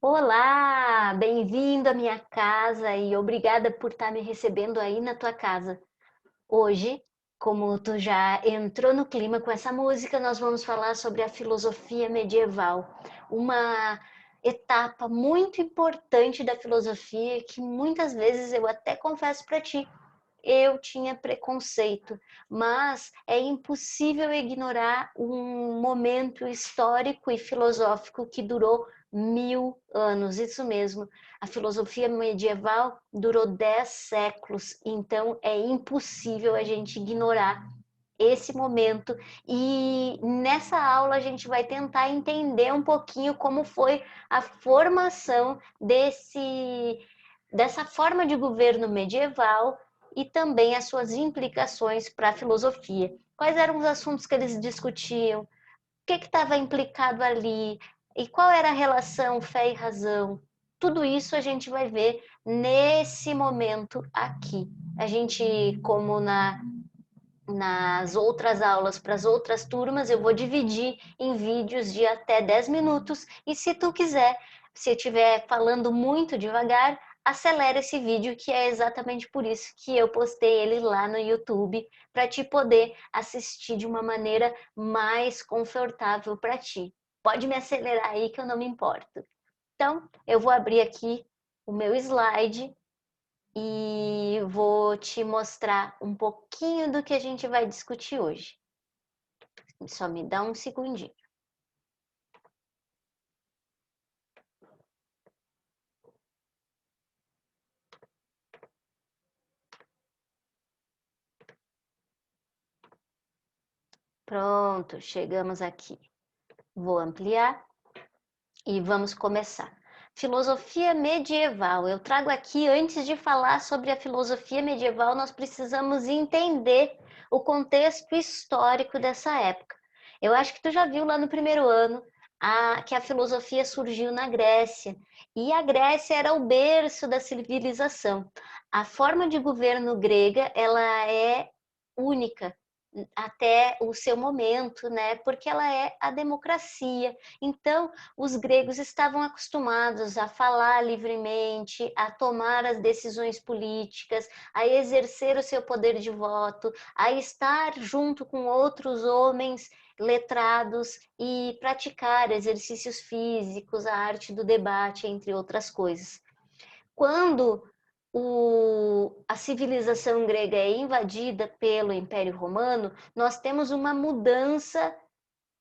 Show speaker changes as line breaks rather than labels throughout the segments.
Olá, bem-vindo à minha casa e obrigada por estar me recebendo aí na tua casa. Hoje, como tu já entrou no clima com essa música, nós vamos falar sobre a filosofia medieval, uma etapa muito importante da filosofia que muitas vezes eu até confesso para ti, eu tinha preconceito, mas é impossível ignorar um momento histórico e filosófico que durou 1000 anos, isso mesmo. A filosofia medieval durou 10 séculos, então é impossível a gente ignorar esse momento. E nessa aula a gente vai tentar entender um pouquinho como foi a formação dessa forma de governo medieval e também as suas implicações para a filosofia. Quais eram os assuntos que eles discutiam? O que estava implicado ali? E qual era a relação fé e razão? Tudo isso a gente vai ver nesse momento aqui. A gente, como nas outras aulas para as outras turmas, eu vou dividir em vídeos de até 10 minutos e se tu quiser, se eu estiver falando muito devagar, acelera esse vídeo, que é exatamente por isso que eu postei ele lá no YouTube, para te poder assistir de uma maneira mais confortável para ti. Pode me acelerar aí que eu não me importo. Então, eu vou abrir aqui o meu slide e vou te mostrar um pouquinho do que a gente vai discutir hoje. Só me dá um segundinho. Pronto, chegamos aqui. Vou ampliar e vamos começar. Filosofia medieval. Eu trago aqui, antes de falar sobre a filosofia medieval, nós precisamos entender o contexto histórico dessa época. Eu acho que tu já viu lá no primeiro ano que a filosofia surgiu na Grécia, e a Grécia era o berço da civilização. A forma de governo grega, ela é única até o seu momento, né? Porque ela é a democracia. Então, os gregos estavam acostumados a falar livremente, a tomar as decisões políticas, a exercer o seu poder de voto, a estar junto com outros homens letrados e praticar exercícios físicos, a arte do debate, entre outras coisas. Quando a civilização grega é invadida pelo Império Romano, nós temos uma mudança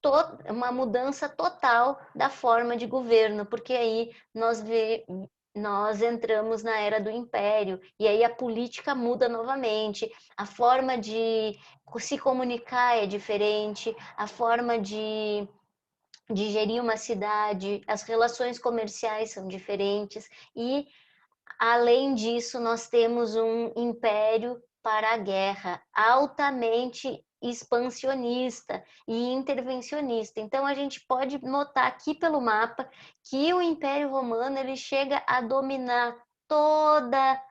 total da forma de governo, porque aí nós entramos na era do Império, e aí a política muda novamente, a forma de se comunicar é diferente, a forma de gerir uma cidade, as relações comerciais são diferentes, e além disso, nós temos um império para a guerra, altamente expansionista e intervencionista. Então a gente pode notar aqui pelo mapa que o Império Romano ele chega a dominar toda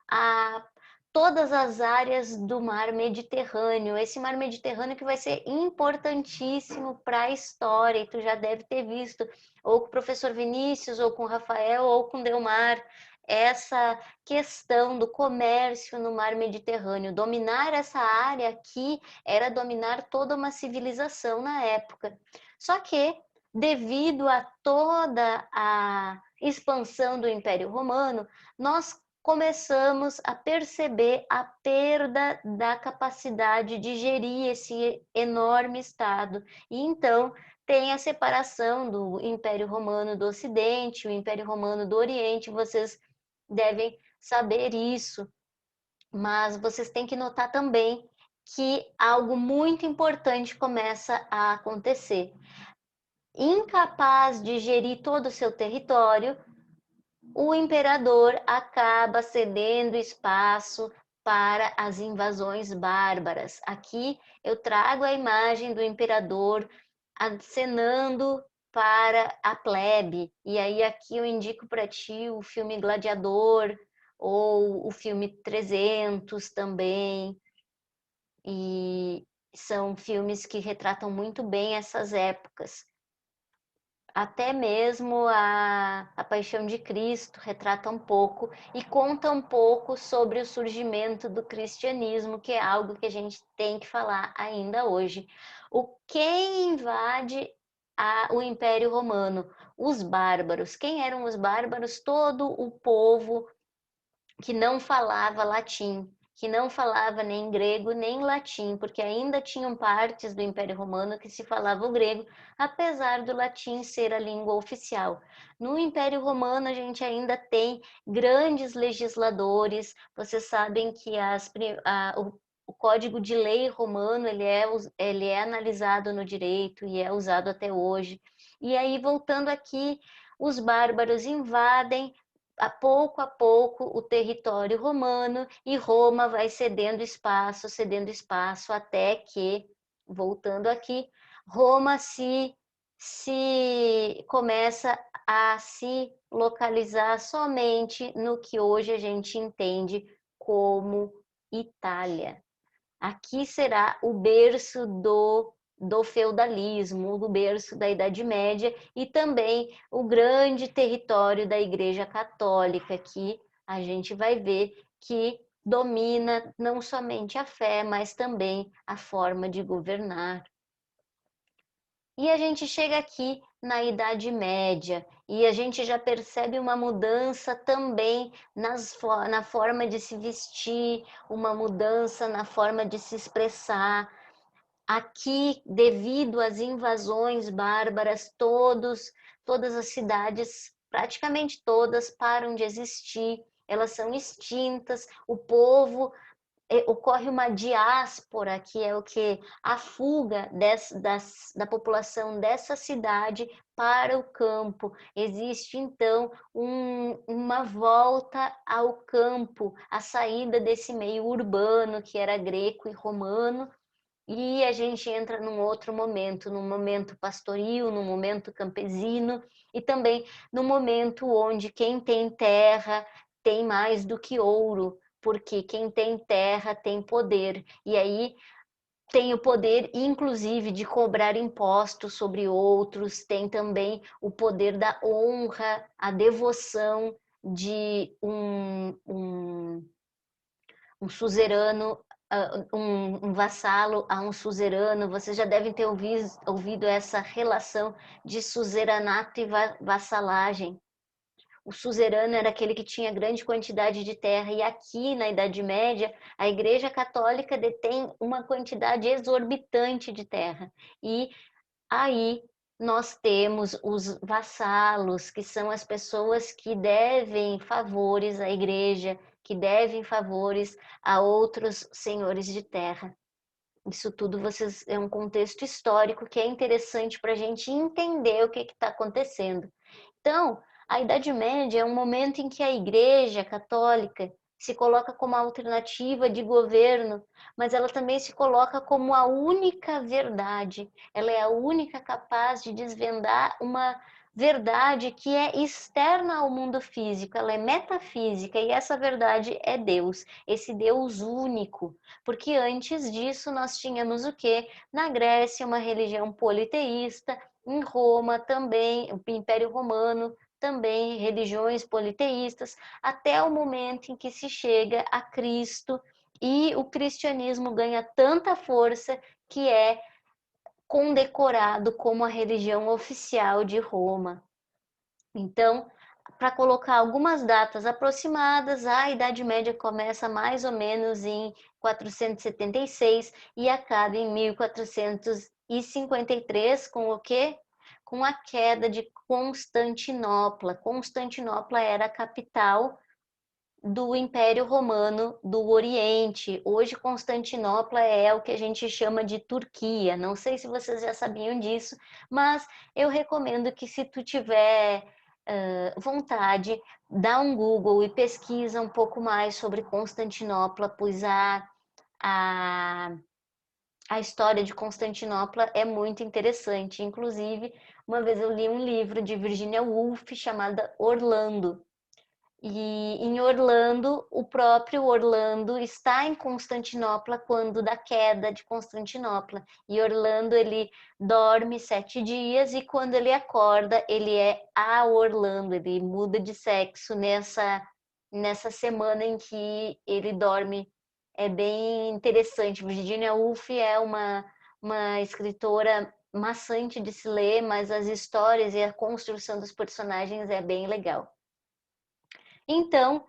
a todas as áreas do mar Mediterrâneo. Esse mar Mediterrâneo que vai ser importantíssimo para a história, e tu já deve ter visto, ou com o professor Vinícius, ou com o Rafael, ou com o Delmar, essa questão do comércio no mar Mediterrâneo. Dominar essa área aqui era dominar toda uma civilização na época. Só que, devido a toda a expansão do Império Romano, nós começamos a perceber a perda da capacidade de gerir esse enorme Estado. E então tem a separação do Império Romano do Ocidente, o Império Romano do Oriente, vocês devem saber isso, mas vocês têm que notar também que algo muito importante começa a acontecer. Incapaz de gerir todo o seu território, o imperador acaba cedendo espaço para as invasões bárbaras. Aqui eu trago a imagem do imperador acenando para a plebe. E aí aqui eu indico para ti o filme Gladiador ou o filme 300 também. E são filmes que retratam muito bem essas épocas. Até mesmo a Paixão de Cristo retrata um pouco e conta um pouco sobre o surgimento do cristianismo, que é algo que a gente tem que falar ainda hoje. Quem invade o Império Romano? Os bárbaros. Quem eram os bárbaros? Todo o povo que não falava latim, que não falava nem grego nem latim, porque ainda tinham partes do Império Romano que se falava o grego, apesar do latim ser a língua oficial. No Império Romano a gente ainda tem grandes legisladores. Vocês sabem que o Código de Lei romano ele é analisado no direito e é usado até hoje. E aí, voltando aqui, os bárbaros invadem a pouco o território romano e Roma vai cedendo espaço até que, voltando aqui, Roma se começa a se localizar somente no que hoje a gente entende como Itália. Aqui será o berço do feudalismo, o berço da Idade Média e também o grande território da Igreja Católica, que a gente vai ver que domina não somente a fé, mas também a forma de governar. E a gente chega aqui na Idade Média e a gente já percebe uma mudança também na forma de se vestir, uma mudança na forma de se expressar. Aqui, devido às invasões bárbaras, todas as cidades, praticamente todas, param de existir, elas são extintas, o povo ocorre uma diáspora, que é o que a fuga da população dessa cidade para o campo. Existe então uma volta ao campo, a saída desse meio urbano que era greco e romano, e a gente entra num momento pastoril, num momento campesino e também no momento onde quem tem terra tem mais do que ouro, porque quem tem terra tem poder. E aí tem o poder, inclusive, de cobrar impostos sobre outros, tem também o poder da honra, a devoção de um suzerano, um vassalo a um suzerano. Vocês já devem ter ouvido essa relação de suzeranato e vassalagem. O suzerano era aquele que tinha grande quantidade de terra, e aqui na Idade Média, a Igreja Católica detém uma quantidade exorbitante de terra. E aí nós temos os vassalos, que são as pessoas que devem favores à igreja, que devem favores a outros senhores de terra. Isso tudo é um contexto histórico que é interessante para a gente entender o que está acontecendo. Então, a Idade Média é um momento em que a Igreja Católica se coloca como alternativa de governo, mas ela também se coloca como a única verdade. Ela é a única capaz de desvendar uma verdade que é externa ao mundo físico, ela é metafísica, e essa verdade é Deus, esse Deus único. Porque antes disso nós tínhamos o quê? Na Grécia, uma religião politeísta, em Roma também, o Império Romano também, religiões politeístas, até o momento em que se chega a Cristo e o cristianismo ganha tanta força que é condecorado como a religião oficial de Roma. Então, para colocar algumas datas aproximadas, a Idade Média começa mais ou menos em 476 e acaba em 1453 com o quê? Com a queda de Constantinopla. Constantinopla era a capital do Império Romano do Oriente. Hoje, Constantinopla é o que a gente chama de Turquia. Não sei se vocês já sabiam disso, mas eu recomendo que, se tu tiver vontade, dá um Google e pesquisa um pouco mais sobre Constantinopla, pois a, a história de Constantinopla é muito interessante. Inclusive, uma vez eu li um livro de Virginia Woolf chamado Orlando. E em Orlando, o próprio Orlando está em Constantinopla quando da queda de Constantinopla. E Orlando, ele dorme 7 dias e quando ele acorda, ele é a Orlando, ele muda de sexo nessa semana em que ele dorme. É bem interessante. Virginia Woolf é uma escritora maçante de se ler, mas as histórias e a construção dos personagens é bem legal. Então,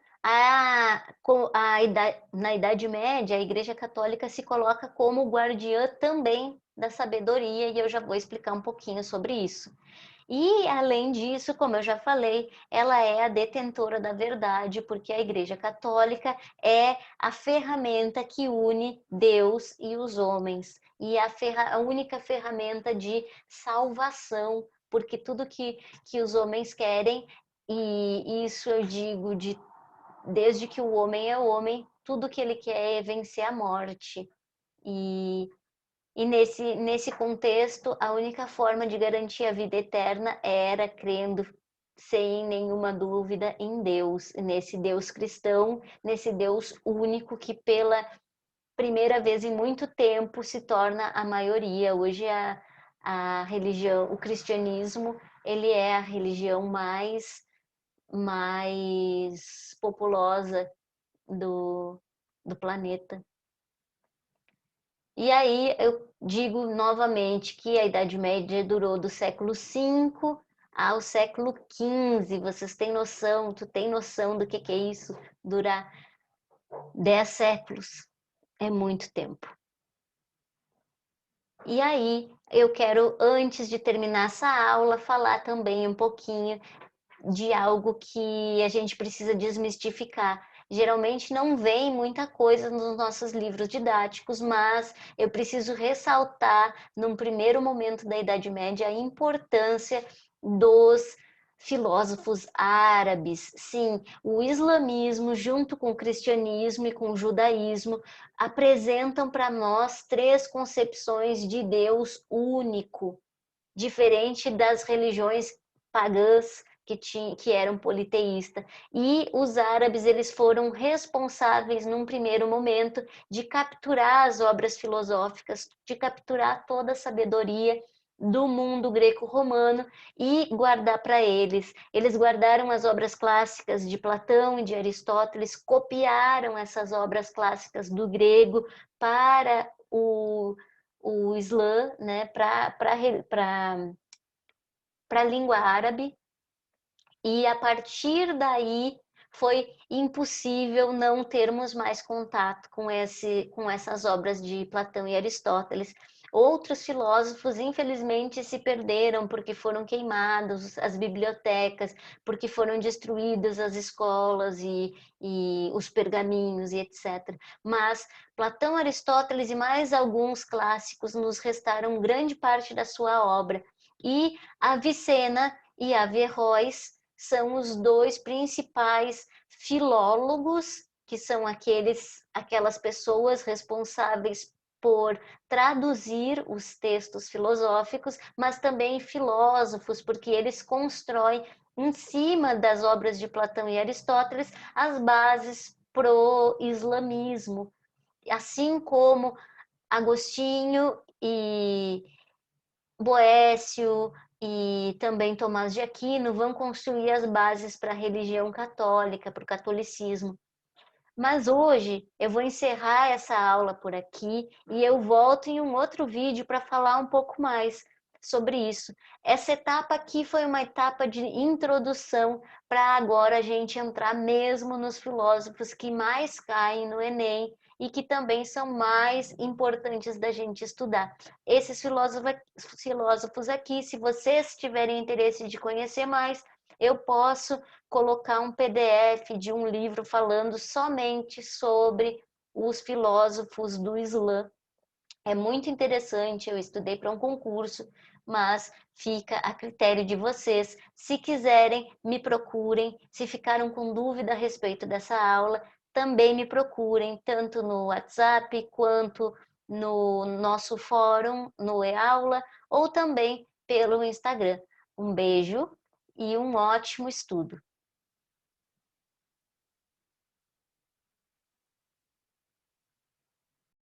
na Idade Média, a Igreja Católica se coloca como guardiã também da sabedoria, e eu já vou explicar um pouquinho sobre isso. E, além disso, como eu já falei, ela é a detentora da verdade, porque a Igreja Católica é a ferramenta que une Deus e os homens, e a única ferramenta de salvação, porque tudo que os homens querem, e isso eu digo desde que o homem é homem, tudo que ele quer é vencer a morte. E nesse contexto, a única forma de garantir a vida eterna era crendo sem nenhuma dúvida em Deus, nesse Deus cristão, nesse Deus único que pela primeira vez em muito tempo se torna a maioria. Hoje a religião, o cristianismo, ele é a religião mais populosa do planeta. E aí eu digo novamente que a Idade Média durou do século V ao século XV. Vocês têm noção, tu tem noção do que é isso? Durar 10 séculos é muito tempo. E aí eu quero, antes de terminar essa aula, falar também um pouquinho de algo que a gente precisa desmistificar. Geralmente não vem muita coisa nos nossos livros didáticos, mas eu preciso ressaltar, num primeiro momento da Idade Média, a importância dos filósofos árabes. Sim, o islamismo, junto com o cristianismo e com o judaísmo, apresentam para nós 3 concepções de Deus único, diferente das religiões pagãs que eram politeístas. E os árabes, eles foram responsáveis, num primeiro momento, de capturar as obras filosóficas, de capturar toda a sabedoria do mundo greco-romano e guardar para eles. Eles guardaram as obras clássicas de Platão e de Aristóteles, copiaram essas obras clássicas do grego para o Islã, né, para a língua árabe, e a partir daí foi impossível não termos mais contato com essas obras de Platão e Aristóteles. Outros filósofos, infelizmente, se perderam porque foram queimados as bibliotecas, porque foram destruídas as escolas e os pergaminhos e etc. Mas Platão, Aristóteles e mais alguns clássicos nos restaram grande parte da sua obra. E Avicena e Averroes são os 2 principais filólogos, que são aquelas pessoas responsáveis por traduzir os textos filosóficos, mas também filósofos, porque eles constroem em cima das obras de Platão e Aristóteles as bases pro islamismo, assim como Agostinho e Boécio e também Tomás de Aquino vão construir as bases para a religião católica, para o catolicismo. Mas hoje eu vou encerrar essa aula por aqui e eu volto em um outro vídeo para falar um pouco mais sobre isso. Essa etapa aqui foi uma etapa de introdução para agora a gente entrar mesmo nos filósofos que mais caem no Enem e que também são mais importantes da gente estudar. Esses filósofos aqui, se vocês tiverem interesse de conhecer mais, eu posso colocar um PDF de um livro falando somente sobre os filósofos do Islã. É muito interessante, eu estudei para um concurso, mas fica a critério de vocês. Se quiserem, me procurem. Se ficaram com dúvida a respeito dessa aula, também me procurem, tanto no WhatsApp quanto no nosso fórum, no eAula, ou também pelo Instagram. Um beijo e um ótimo estudo!